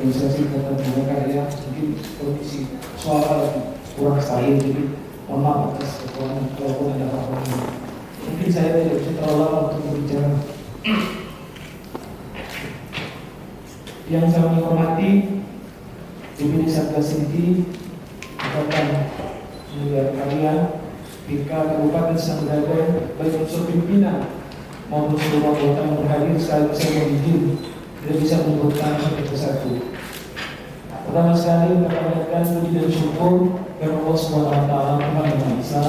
organisasi Ikatan Bina Karya mungkin kondisi suara lagi kurang stabil, jadi mohon maaf atas kekurangan walaupun ada apa-apa. Mungkin saya tidak bisa terlalu lama untuk berbicara. Yang saya hormati DPD Satgas Inti, Ikatan Bina Karya, BK Kabupaten Sanggagai, baik unsur pimpinan maupun seluruh anggota yang berhadir, sekali saya mohon izin tidak bisa menyebutkan satu persatu. Pertama sekali kita panjatkan puji dan syukur kepada Allah Subhanahu wa Ta'ala, Tuhan Yang Maha Esa,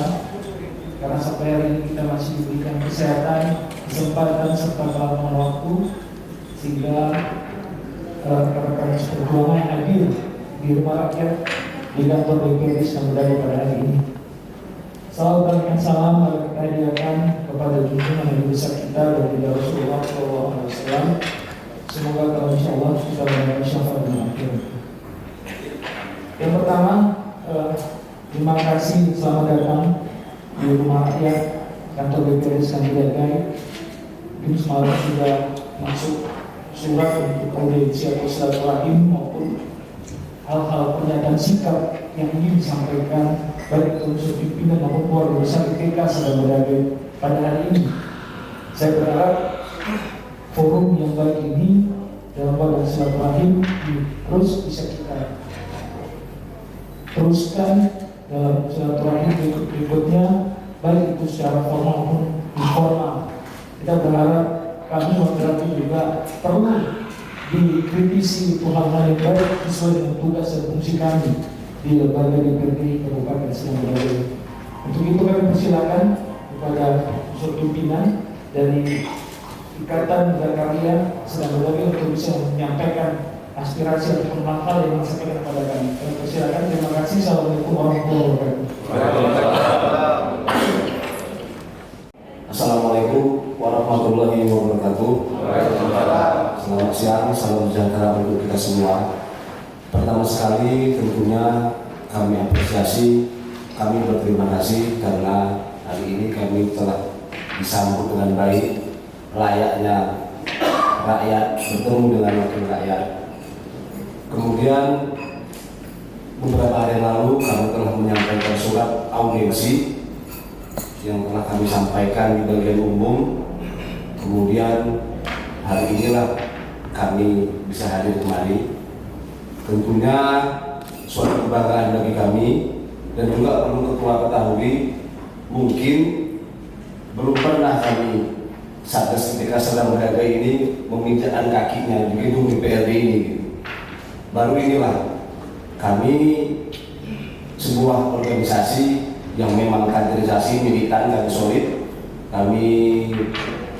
karena sampai hari ini kita masih diberikan kesehatan, kesempatan serta kelapangan waktu sehingga rekan-rekan perjuangan hadir di rumah rakyat di kantor DPD Sanggagai pada hari ini. Salam dan salam kita hadiahkan kepada junjungan Nabi besar kita dan Rasulullah SAW. Semoga kalau insya Allah kita mendapat syafaat di akhir. Yang pertama, terima kasih, selamat datang di rumah rakyat kantor DPD Sanggagai. Mungkin semalam sudah masuk surat untuk audiensi atau silaturahim maupun hal-hal pernyataan sikap yang ingin disampaikan baik unsur pimpinan maupun keluarga besar IPK sedang berada pada hari ini. Saya berharap forum yang baik ini dalam wadah silaturahim terus bisa kita teruskan dalam silaturahim berikutnya, baik itu secara formal maupun informal. Kita berharap kami moderator juga perlu dikritisi untuk hal-hal yang baik sesuai dengan tugas dan fungsi kami di lembaga DPD Kabupaten Sanggagai. Untuk itu kami persilakan kepada unsur pimpinan dari Ikatan Bina Karya Sanggagai untuk bisa menyampaikan aspirasi ataupun hal-hal yang disampaikan kepada kami. Kami persilakan. Terima kasih. Assalamualaikum warahmatullahi wabarakatuh. Assalamualaikum warahmatullahi wabarakatuh. Selamat siang, salam sejahtera untuk kita semua. Pertama sekali tentunya kami apresiasi, kami berterima kasih karena hari ini kami telah disambut dengan baik, layaknya rakyat bertemu dengan wakil rakyat. Kemudian beberapa hari lalu kami telah menyampaikan surat audiensi yang telah kami sampaikan di bagian umum. Kemudian hari inilah kami bisa hadir kembali. Tentunya suatu kebanggaan bagi kami, dan juga perlu ketua ketahui, mungkin belum pernah kami Satgas ketika sedang berada ini menginjakkan kakinya di gedung DPRD ini. Baru inilah kami sebuah organisasi yang memang kaderisasi militan dan solid. Kami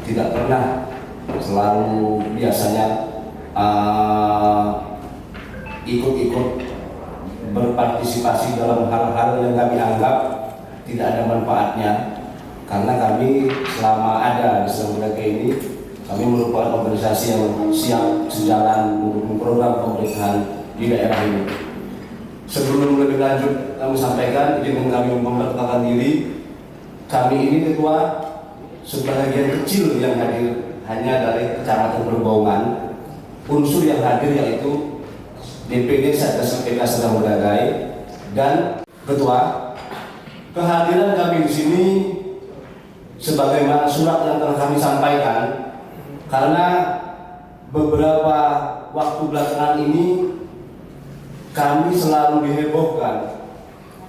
tidak pernah, selalu biasanya ikut-ikut berpartisipasi dalam hal-hal yang kami anggap tidak ada manfaatnya, karena kami selama ada di Sanggagai ini kami merupakan organisasi yang siap sejalan mendukung program pemerintahan di daerah ini. Sebelum lebih lanjut kami sampaikan, izin kami memperkenalkan diri. Kami ini ketua sebagian kecil yang hadir hanya dari Kecamatan Perbaungan. Unsur yang hadir yaitu DPD Satgas IPK Sanggagai dan ketua. Kehadiran kami di sini sebagaimana surat yang telah kami sampaikan, karena beberapa waktu belakangan ini kami selalu dihebohkan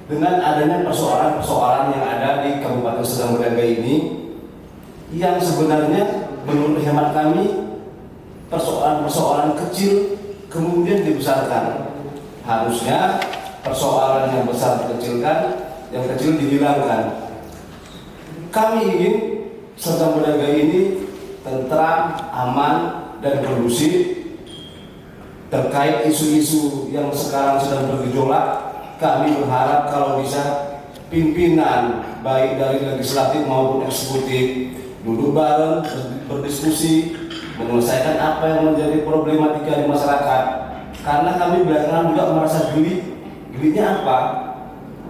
dengan adanya persoalan-persoalan yang ada di Kabupaten Sanggagai ini, yang sebenarnya menurut hemat kami persoalan-persoalan kecil kemudian dibesarkan. Harusnya persoalan yang besar dikecilkan, yang kecil dihilangkan. Kami ingin Sanggagai ini tentram, aman, dan kondusif. Terkait isu-isu yang sekarang sedang bergejolak, kami berharap kalau bisa pimpinan baik dari legislatif maupun eksekutif duduk bareng, berdiskusi, menyelesaikan apa yang menjadi problematika di masyarakat. Karena kami belakangan juga merasa gelinya apa?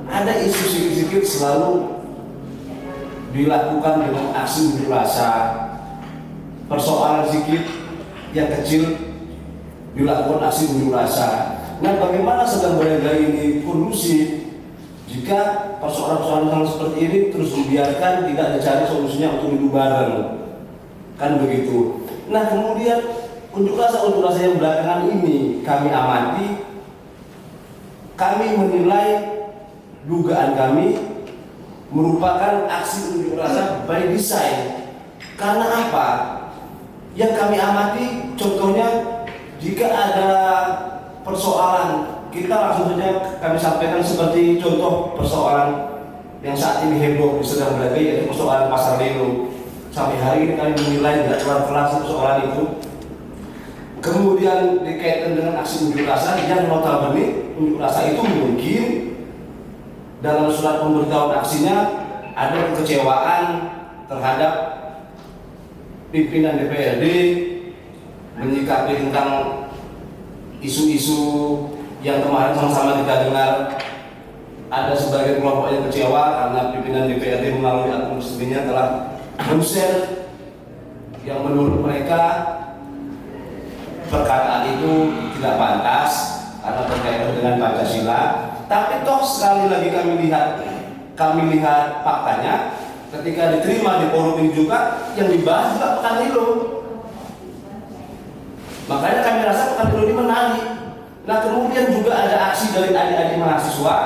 Ada isu sedikit-sedikit selalu dilakukan dengan aksi unjuk rasa. Persoalan sedikit yang kecil dilakukan aksi unjuk rasa. Nah, bagaimana sedang berada ini kondusif jika persoalan-persoalan yang seperti ini terus dibiarkan, tidak dicari solusinya untuk hidup bareng, kan begitu. Nah, kemudian unjuk rasa yang belakangan ini kami amati, kami menilai dugaan kami merupakan aksi unjuk rasa by design. Karena apa? Yang kami amati, contohnya jika ada persoalan, kita langsung saja kami sampaikan seperti contoh persoalan yang saat ini heboh sedang berada, yaitu persoalan Pasar Lelo. Sampai hari ini kami menilai tidak kelar-kelar persoalan itu. Kemudian dikaitkan dengan aksi unjuk rasa yang notabene unjuk rasa itu mungkin dalam surat pemberitahuan aksinya ada kekecewaan terhadap pimpinan DPRD menyikapi tentang isu-isu yang kemarin sama-sama kita dengar. Ada sebagian kelompok yang kecewa karena pimpinan DPRD melalui akun resminya telah men-share yang menurut mereka perkataan itu tidak pantas karena berkaitan dengan Pancasila. Tapi toh sekali lagi kami lihat faktanya ketika diterima di forum ini juga yang dibahas juga Pekan Lelo. Makanya kami rasa Pekan Lelo ini menarik. Nah, kemudian juga ada aksi dari adik-adik mahasiswa,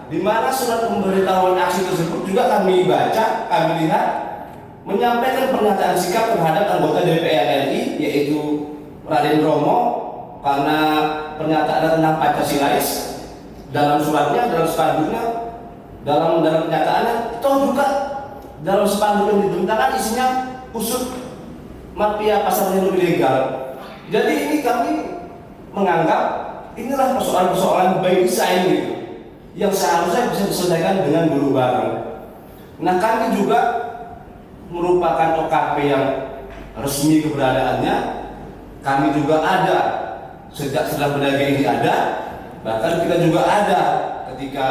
di mana surat pemberitahuan aksi tersebut juga kami baca, kami lihat menyampaikan pernyataan sikap terhadap anggota DPR RI yaitu Raden Romo karena pernyataan tentang Pancasilais dalam suratnya, dalam spanduknya, dalam pernyataannya, toh juga dalam spanduk yang dibentangkan isinya usut mafia pasar Lelo ilegal. Jadi ini kami menganggap inilah persoalan-persoalan by design gitu, yang seharusnya bisa diselesaikan dengan dulu bareng. Nah, kami juga merupakan OKP yang resmi keberadaannya. Kami juga ada sejak sedang berdagang ini ada, bahkan kita juga ada ketika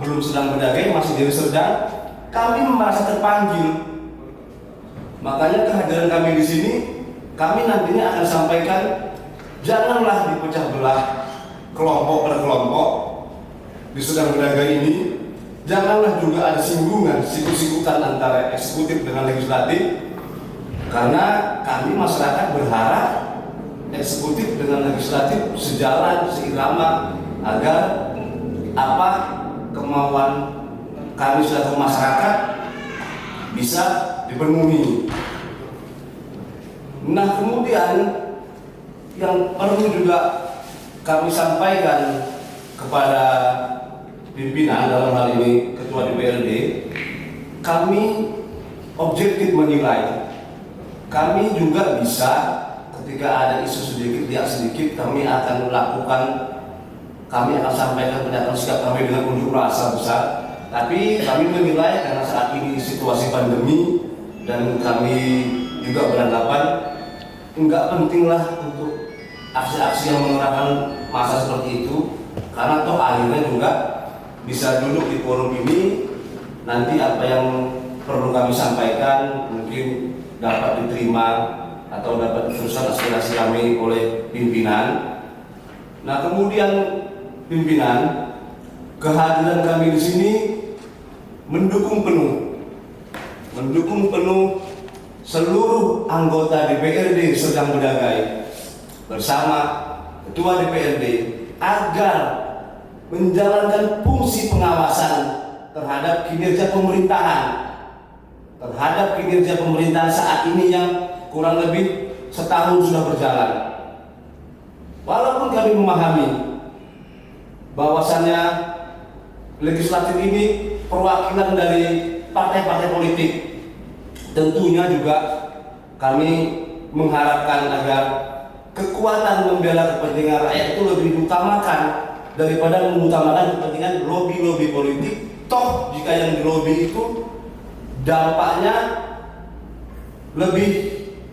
belum sedang berdagang, masih jadi sedang. Kami merasa terpanggil. Makanya kehadiran kami di sini, kami nantinya akan sampaikan, janganlah dipecah belah kelompok per kelompok di sedang berdagang ini. Janganlah juga ada singgungan, sikut-sikutan antara eksekutif dengan legislatif, karena kami masyarakat berharap eksekutif dengan legislatif sejalan, seirama, agar apa kemauan kami selaku masyarakat bisa dipenuhi. Nah, kemudian yang perlu juga kami sampaikan kepada pimpinan, dalam hal ini Ketua DPRD, kami objektif menilai, kami juga bisa ketika ada isu sedikit tidak sedikit kami akan melakukan, kami akan sampaikan pernyataan sikap kami dengan unjuk rasa besar. Tapi kami menilai karena saat ini situasi pandemi dan kami juga beranggapan enggak pentinglah untuk aksi-aksi yang mengerahkan massa seperti itu, karena toh akhirnya juga bisa duduk di forum ini, nanti apa yang perlu kami sampaikan mungkin dapat diterima atau dapat diteruskan aspirasi kami oleh pimpinan. Nah, kemudian pimpinan, kehadiran kami di sini mendukung penuh seluruh anggota DPRD Serdang Bedagai bersama Ketua DPRD agar menjalankan fungsi pengawasan terhadap kinerja pemerintahan saat ini yang kurang lebih setahun sudah berjalan. Walaupun kami memahami bahwasannya legislatif ini perwakilan dari partai-partai politik, tentunya juga kami mengharapkan agar kekuatan membela kepentingan rakyat itu lebih diutamakan daripada mengutamakan kepentingan lobby-lobby politik. Toh jika yang di lobby itu dampaknya lebih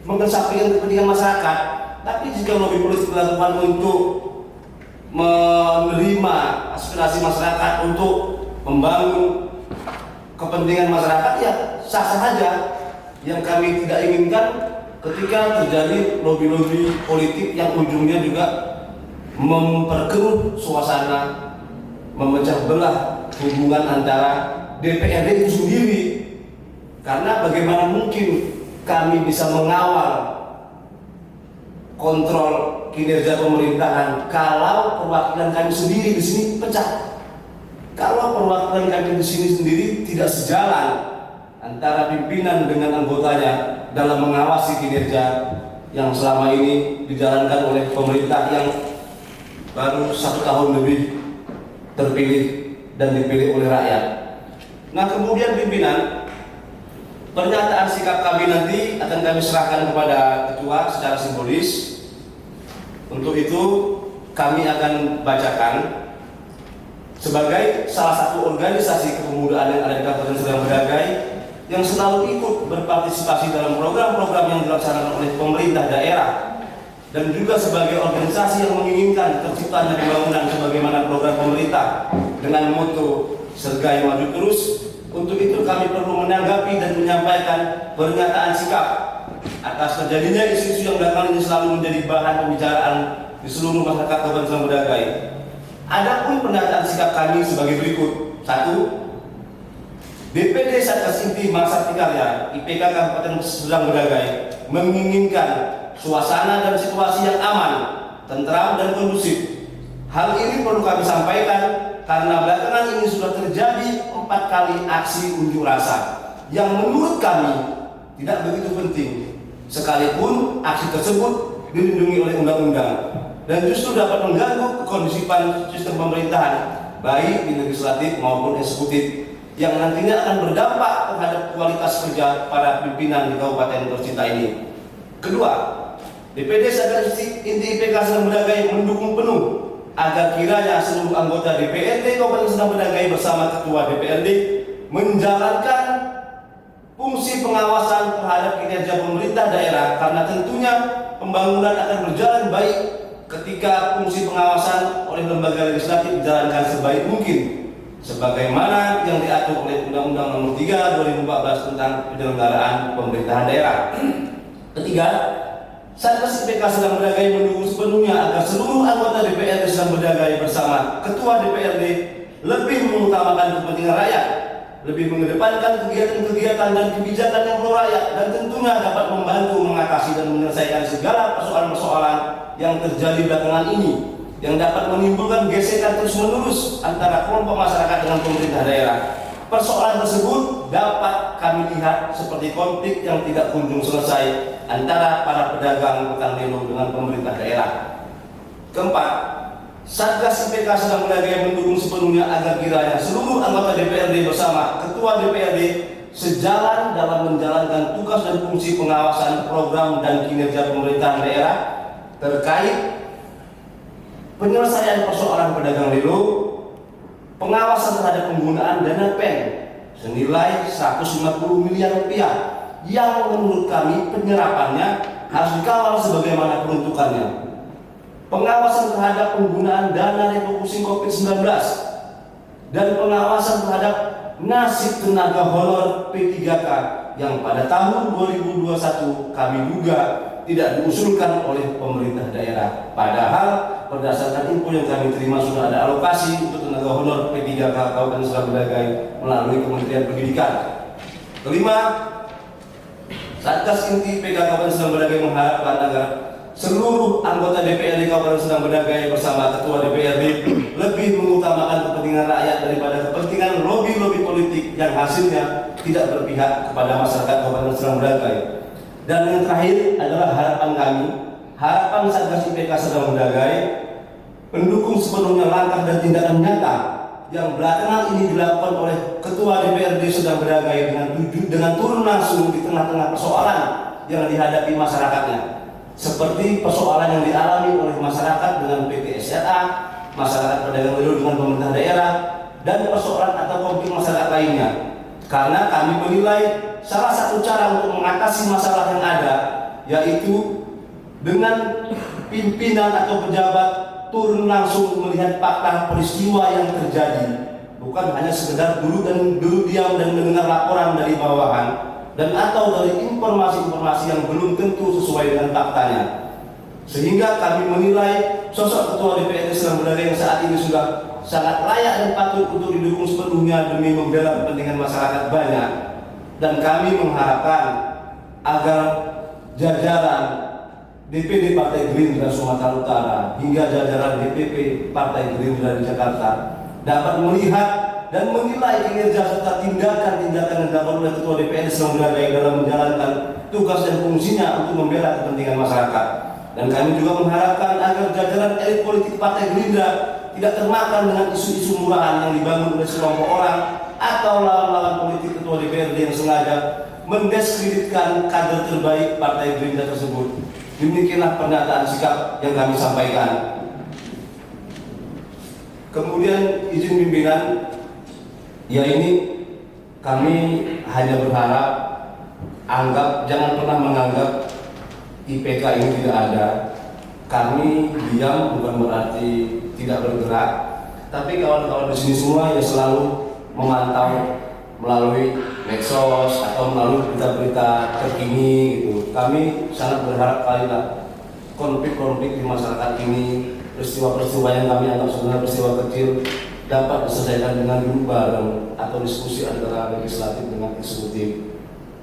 mengesampingkan kepentingan masyarakat, tapi jika lobby politik dilakukan untuk menerima aspirasi masyarakat, untuk membangun kepentingan masyarakat, ya sah-sah saja. Yang kami tidak inginkan ketika terjadi lobby-lobby politik yang ujungnya juga memperkeruh suasana, memecah belah hubungan antara DPRD itu sendiri. Karena bagaimana mungkin kami bisa mengawal kontrol kinerja pemerintahan kalau perwakilan kami sendiri di sini pecah. Kalau perwakilan kami di sini sendiri tidak sejalan antara pimpinan dengan anggotanya dalam mengawasi kinerja yang selama ini dijalankan oleh pemerintah yang baru 1 tahun lebih terpilih dan dipilih oleh rakyat. Nah, kemudian pimpinan, pernyataan sikap kami nanti akan kami serahkan kepada ketua secara simbolis. Untuk itu kami akan bacakan sebagai salah satu organisasi kepemudaan yang ada di Kabupaten Serdang Bedagai yang selalu ikut berpartisipasi dalam program-program yang dilaksanakan oleh pemerintah daerah, dan juga sebagai organisasi yang menginginkan terciptanya pembangunan sebagaimana program pemerintah dengan moto Sergai Maju Terus. Untuk itu kami perlu menanggapi dan menyampaikan pernyataan sikap atas terjadinya isu-isu yang belakangan ini selalu menjadi bahan pembicaraan di seluruh masyarakat Kabupaten Serdang Bedagai. Adapun pernyataan sikap kami sebagai berikut. 1. DPD Satgas Inti Mangsa Karya IPK Kabupaten Serdang Bedagai menginginkan suasana dan situasi yang aman, tentram dan kondusif. Hal ini perlu kami sampaikan karena belakangan ini sudah terjadi 4 kali aksi unjuk rasa yang menurut kami tidak begitu penting, sekalipun aksi tersebut dilindungi oleh undang-undang dan justru dapat mengganggu kekondusifan sistem pemerintahan baik di legislatif maupun eksekutif yang nantinya akan berdampak terhadap kualitas kerja para pimpinan di Kabupaten tercinta ini. Kedua, DPD Satgas Inti IPK Serdang Bedagai mendukung penuh agar kiranya seluruh anggota DPRD Kabupaten Serdang Bedagai bersama Ketua DPRD menjalankan fungsi pengawasan terhadap kinerja pemerintah daerah, karena tentunya pembangunan akan berjalan baik ketika fungsi pengawasan oleh lembaga legislatif dijalankan sebaik mungkin sebagaimana yang diatur oleh Undang-Undang Nomor 3 2014 tentang penyelenggaraan pemerintahan daerah. Ketiga, Satgas IPK Serdang Bedagai mendukung sepenuhnya agar seluruh anggota DPRD Serdang Bedagai bersama Ketua DPRD lebih mengutamakan kepentingan rakyat, lebih mengedepankan kegiatan-kegiatan dan kebijakan yang pro rakyat, dan tentunya dapat membantu mengatasi dan menyelesaikan segala persoalan-persoalan yang terjadi belakangan ini yang dapat menimbulkan gesekan terus-menerus antara kelompok masyarakat dengan pemerintah daerah. Persoalan tersebut dapat kami lihat seperti konflik yang tidak kunjung selesai antara para pedagang pekan lelo dengan pemerintah daerah. Keempat, Satgas IPK Serdang Bedagai mendukung sepenuhnya agar kiranya seluruh anggota DPRD bersama Ketua DPRD sejalan dalam menjalankan tugas dan fungsi pengawasan program dan kinerja pemerintahan daerah terkait penyelesaian persoalan pedagang lelo, pengawasan terhadap penggunaan dana PEN senilai 150 miliar rupiah yang menurut kami penyerapannya harus dikawal sebagaimana peruntukannya, pengawasan terhadap penggunaan dana refocusing COVID-19, dan pengawasan terhadap nasib tenaga honor P3K yang pada tahun 2021 kami duga tidak diusulkan oleh pemerintah daerah. Padahal berdasarkan info yang kami terima sudah ada alokasi untuk tenaga honor P3K Kabupaten Serdang Bedagai melalui Kementerian Pendidikan. Kelima, Satgas Inti IPK Kabupaten Serdang Bedagai mengharapkan agar seluruh anggota DPRD Kabupaten Serdang Bedagai bersama Ketua DPRD lebih mengutamakan kepentingan rakyat daripada kepentingan lobi-lobi politik yang hasilnya tidak berpihak kepada masyarakat Kabupaten Serdang Bedagai. Dan yang terakhir adalah harapan kami, harapan Satgas IPK Serdang Bedagai mendukung sepenuhnya langkah dan tindakan nyata yang belakangan ini dilakukan oleh Ketua DPRD Serdang Bedagai dengan turun langsung di tengah-tengah persoalan yang dihadapi masyarakatnya, seperti persoalan yang dialami oleh masyarakat dengan PT SRA, masyarakat pedagang lelo dengan pemerintah daerah, dan persoalan atau konflik masyarakat lainnya. Karena kami menilai salah satu cara untuk mengatasi masalah yang ada yaitu dengan pimpinan atau pejabat turun langsung melihat fakta peristiwa yang terjadi, bukan hanya sekedar duduk diam dan mendengar laporan dari bawahan dan atau dari informasi-informasi yang belum tentu sesuai dengan faktanya. Sehingga kami menilai sosok Ketua DPRD Selang Bedagai yang saat ini sudah sangat layak dan patut untuk didukung sepenuhnya demi membela kepentingan masyarakat banyak. Dan kami mengharapkan agar jajaran DPD Partai Gerindra Sumatera Utara hingga jajaran DPP Partai Gerindra di Jakarta dapat melihat dan menilai kinerja serta tindakan-tindakan yang dilakukan oleh Ketua DPRD Selang Bedagai dalam menjalankan tugas dan fungsinya untuk membela kepentingan masyarakat. Dan kami juga mengharapkan agar jajaran elit politik Partai Gerindra tidak termakan dengan isu-isu murahan yang dibangun oleh sekelompok orang atau lawan-lawan politik Ketua DPRD yang sengaja mendiskreditkan kader terbaik Partai Gerindra tersebut. Demikianlah pernyataan sikap yang kami sampaikan. Kemudian izin pimpinan, ya ini kami hanya berharap jangan pernah menganggap IPK ini tidak ada. Kami diam bukan berarti tidak bergerak, tapi kawan-kawan di sini semua ya selalu memantau melalui medsos atau melalui berita-berita terkini gitu. Kami sangat berharap kalilah konflik-konflik di masyarakat ini, peristiwa-peristiwa yang kami anggap sebenarnya peristiwa kecil dapat diselesaikan dengan duduk bareng atau diskusi antara legislatif dengan eksekutif.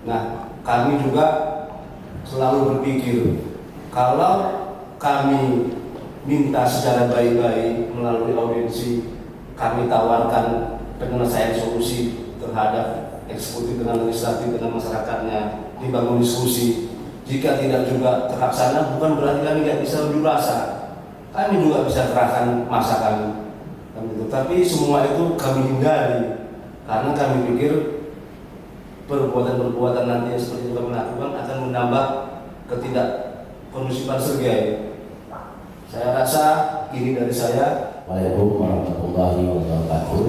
Nah, kami juga selalu berpikir kalau kami minta secara baik-baik melalui audiensi, kami tawarkan penyelesaian solusi terhadap eksekutif dengan legislatif dengan masyarakatnya, dibangun diskusi. Jika tidak juga terlaksana, bukan berarti kami tidak bisa unjuk rasa. Kami juga bisa kerahkan massa kami. Tapi semua itu kami hindari karena kami pikir perbuatan-perbuatan nanti yang seperti itu kami lakukan akan menambah ketidakkondusifan sergei. Saya rasa ini dari saya. Waalaikumsalam warahmatullahi wabarakatuh.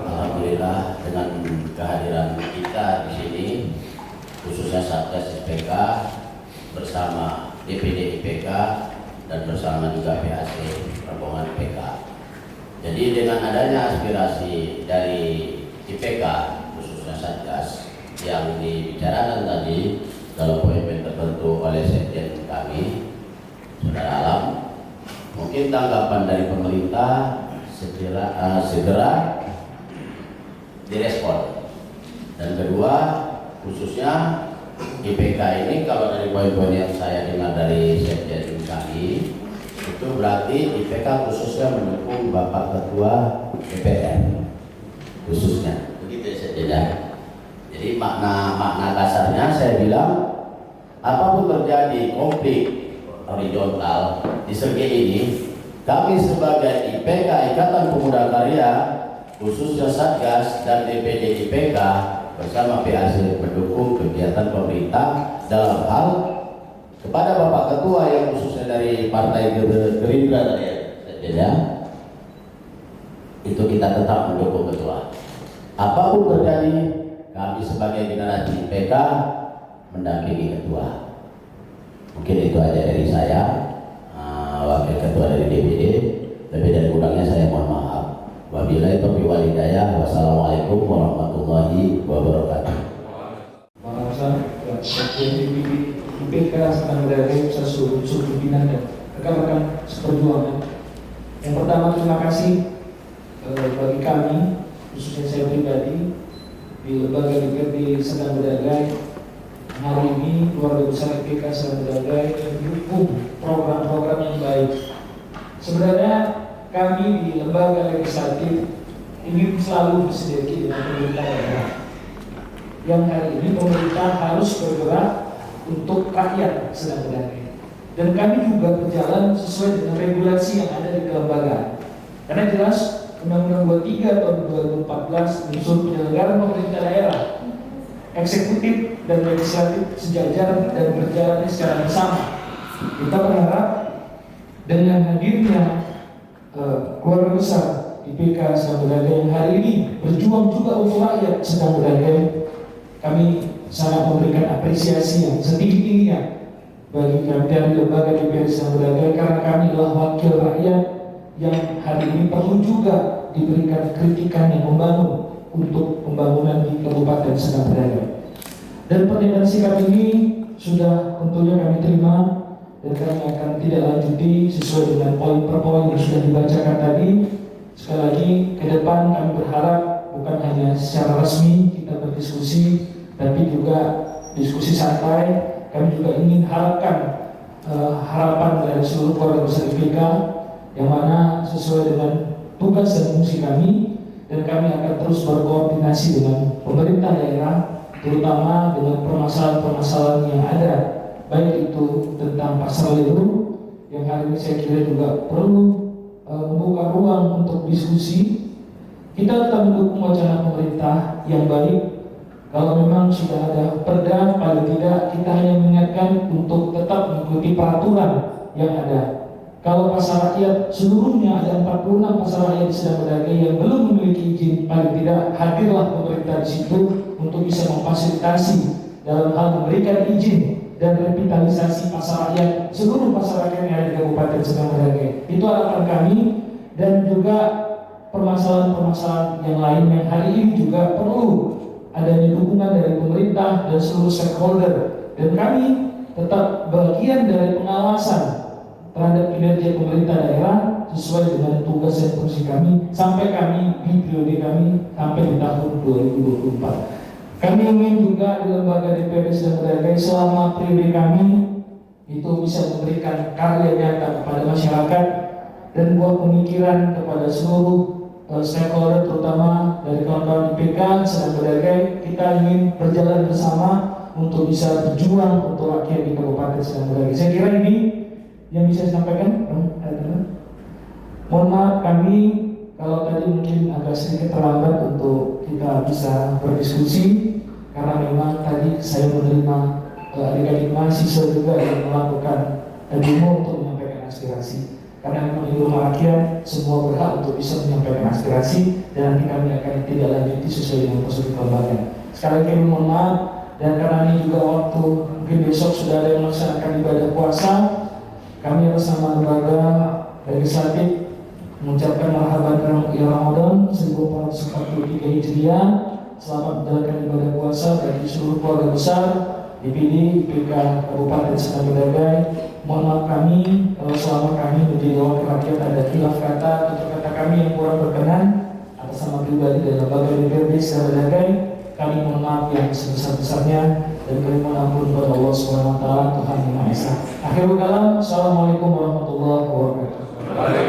Alhamdulillah dengan kehadiran kita di sini, khususnya Satgas IPK bersama DPD IPK dan bersama juga PAC rombongan IPK. Jadi dengan adanya aspirasi dari IPK khususnya Satgas yang dibicarakan tadi dalam poin-poin tertentu oleh sekjen kami, Saudara Alam, mungkin tanggapan dari pemerintah segera direspon. Dan kedua, khususnya IPK ini kalau dari poin-poin yang saya dengar dari sekjen kami, itu berarti IPK khususnya mendukung Bapak Ketua DPR khususnya, begitu ya sekjen. Jadi makna kasarnya saya bilang apapun terjadi konflik horizontal di Sergei ini, kami sebagai IPK Ikatan Pemuda Karya khususnya Satgas dan DPD IPK bersama PAC mendukung kegiatan pemerintah dalam hal kepada Bapak Ketua yang khususnya dari Partai Gerindra tadi ya, itu kita tetap mendukung Ketua. Apapun terjadi, kami sebagai generasi IPK mendampingi Ketua. Mungkin itu aja dari saya, Wakil Ketua dari DPD. Lebih dari kurangnya saya mohon maaf. Wabillahi taufiq wal hidayah. Wassalamualaikum warahmatullahi wabarakatuh. IPK Selang Bedagai seluruh pimpinan dan rekan-rekan seperjuangan. Yang pertama, terima kasih bagi kami, khususnya saya pribadi di lembaga DPRD Selang Bedagai. Hari ini keluarga besar IPK Selang Bedagai mendukung program-program yang baik. Sebenarnya kami di lembaga legislatif ingin selalu bersinergi dengan pemerintah daerah. Yang hari ini pemerintah harus bergerak untuk rakyat Selang Bedagai. Dan kami juga berjalan sesuai dengan regulasi yang ada di kelembagaan. Karena jelas Undang-Undang 23 tahun 2014 unsur penyelenggaraan pemerintah daerah, eksekutif dan legislatif sejajar dan berjalan secara bersama. Kita berharap dengan hadirnya keluarga besar IPK Selang Bedagai yang hari ini berjuang juga untuk rakyat Selang Bedagai, kami sangat memberikan apresiasi yang setinggi-tingginya bagi kami dari lembaga DPRD Selang Bedagai, karena kami adalah wakil rakyat yang hari ini perlu juga diberikan kritikan yang membangun untuk pembangunan di Kabupaten Selang Bedagai. Dan pernyataan sikap ini sudah tentunya kami terima dan kami akan tidak lanjuti sesuai dengan poin per poin yang sudah dibacakan tadi. Sekali lagi, ke depan kami berharap bukan hanya secara resmi kita berdiskusi, tapi juga diskusi santai. Kami juga ingin harapan dari seluruh keluarga besar IPK yang mana sesuai dengan tugas dan fungsi kami, dan kami akan terus berkoordinasi dengan pemerintah daerah, terutama dengan permasalahan-permasalahan yang ada, baik itu tentang pasar lelu yang hari ini saya kira juga perlu membuka ruang untuk diskusi. Kita tetap mendukung wacana pemerintah yang baik. Kalau memang sudah ada perda, paling tidak kita hanya mengingatkan untuk tetap mengikuti peraturan yang ada. Kalau pasar rakyat seluruhnya ada 46 pasar rakyat sedang berdagang yang belum memiliki izin, paling tidak hadirlah pemerintah di situ untuk bisa memfasilitasi dalam hal memberikan izin dan revitalisasi pasar rakyat, seluruh pasar rakyat yang ada di Kabupaten Sedang Berdagai. Itu harapan kami, dan juga permasalahan-permasalahan yang lain yang hari ini juga perlu adanya dukungan dari pemerintah dan seluruh stakeholder, dan kami tetap bagian dari pengawasan terhadap kinerja pemerintah daerah sesuai dengan tugas dan fungsi kami sampai kami di periode kami sampai di tahun 2024. Kami ingin juga di lembaga DPRD Sedang Berdagai selama periode kami itu bisa memberikan karya nyata kepada masyarakat dan buah pemikiran kepada seluruh stakeholder, terutama dari kawan-kawan IPK Sedang Berdagai. Kita ingin berjalan bersama untuk bisa berjuang untuk rakyat di Kabupaten Sedang Berdagai. Saya kira ini yang bisa saya sampaikan. Mohon maaf kami kalau tadi mungkin agak sedikit terlambat untuk kita bisa berdiskusi, karena memang tadi saya menerima adik-adik mahasiswa juga yang melakukan demo untuk menyampaikan aspirasi. Karena memang di rumah rakyat semua berhak untuk bisa menyampaikan aspirasi, dan nanti kami akan tidak lanjuti sesuai dengan prosedur kelembagaan. Sekali lagi mohon maaf, dan karena ini juga waktu mungkin besok sudah ada yang melaksanakan ibadah puasa, kami atas nama lembaga legislatif mengucapkan marhaban ya Ramadan 1443 Hijriah. Selamat menjalankan ibadah puasa bagi seluruh keluarga besar DPD IPK Kabupaten Sedang Berdagai. Mohon maaf kami kalau selama kami menjadi wakil rakyat ada khilaf kata atau kata kami yang kurang berkenan atas nama pribadi dan lembaga DPRD Sedang Berdagai. Kami mohon maaf yang sebesar-besarnya, dan kami mohon ampun kepada Allah Subhanahu wa taala, Tuhan Yang Maha Esa. Akhirul kalam, assalamualaikum warahmatullahi wabarakatuh.